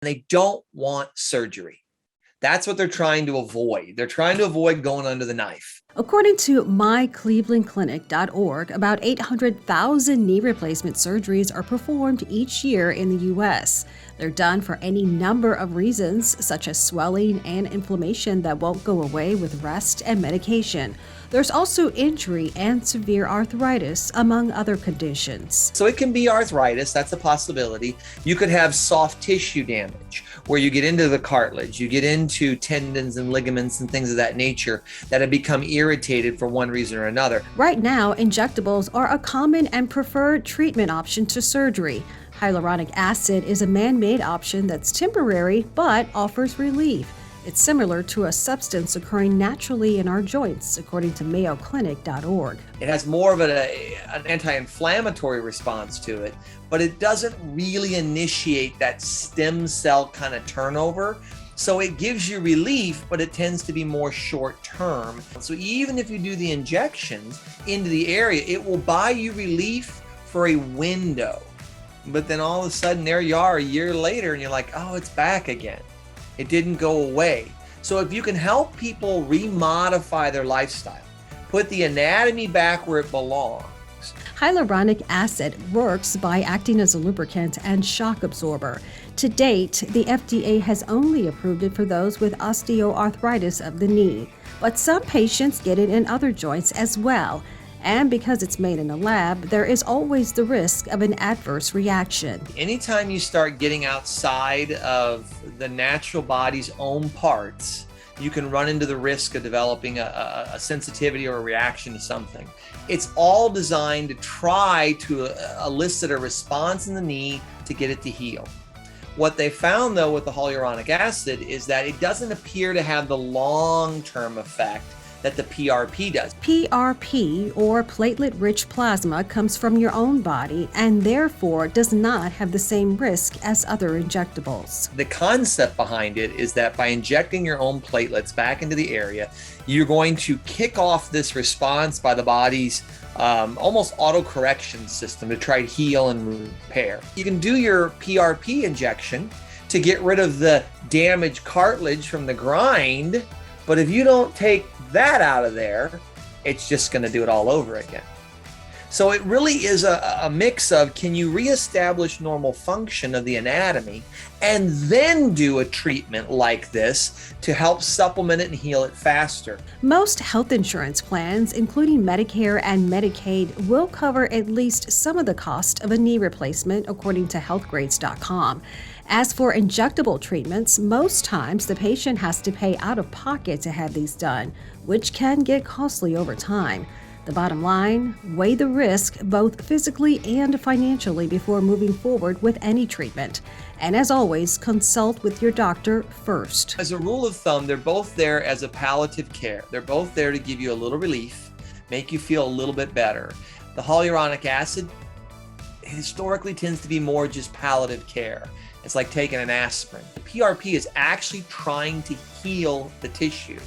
They don't want surgery. That's what they're trying to avoid. They're trying to avoid going under the knife. According to myclevelandclinic.org, about 800,000 knee replacement surgeries are performed each year in the U.S. They're done for any number of reasons, such as swelling and inflammation that won't go away with rest and medication. There's also injury and severe arthritis, among other conditions. So it can be arthritis, that's a possibility. You could have soft tissue damage, where you get into the cartilage, you get into tendons and ligaments and things of that nature that have become irritated for one reason or another. Right now, injectables are a common and preferred treatment option to surgery. Hyaluronic acid is a man-made option that's temporary but offers relief. It's similar to a substance occurring naturally in our joints, according to MayoClinic.org. It has more of an anti-inflammatory response to it, but it doesn't really initiate that stem cell kind of turnover. So it gives you relief, but it tends to be more short term. So even if you do the injections into the area, it will buy you relief for a window. But then all of a sudden, there you are a year later, and you're like, oh, it's back again. It didn't go away. So if you can help people remodify their lifestyle, put the anatomy back where it belongs. Hyaluronic acid works by acting as a lubricant and shock absorber. To date, the FDA has only approved it for those with osteoarthritis of the knee, but some patients get it in other joints as well. And because it's made in a lab, there is always the risk of an adverse reaction. Anytime you start getting outside of the natural body's own parts, you can run into the risk of developing a sensitivity or a reaction to something. It's all designed to try to elicit a response in the knee to get it to heal. What they found, though, with the hyaluronic acid is that it doesn't appear to have the long-term effect that the PRP does. PRP, or platelet-rich plasma, comes from your own body and therefore does not have the same risk as other injectables. The concept behind it is that by injecting your own platelets back into the area, you're going to kick off this response by the body's almost auto-correction system to try to heal and repair. You can do your PRP injection to get rid of the damaged cartilage from the grind, but if you don't take that out of there, it's just going to do it all over again. So it really is a mix of, can you reestablish normal function of the anatomy and then do a treatment like this to help supplement it and heal it faster? Most health insurance plans, including Medicare and Medicaid, will cover at least some of the cost of a knee replacement, according to healthgrades.com. As for injectable treatments, most times the patient has to pay out of pocket to have these done, which can get costly over time. The bottom line, weigh the risk both physically and financially before moving forward with any treatment. And as always, consult with your doctor first. As a rule of thumb, they're both there as a palliative care. They're both there to give you a little relief, make you feel a little bit better. The hyaluronic acid historically tends to be more just palliative care. It's like taking an aspirin. The PRP is actually trying to heal the tissue.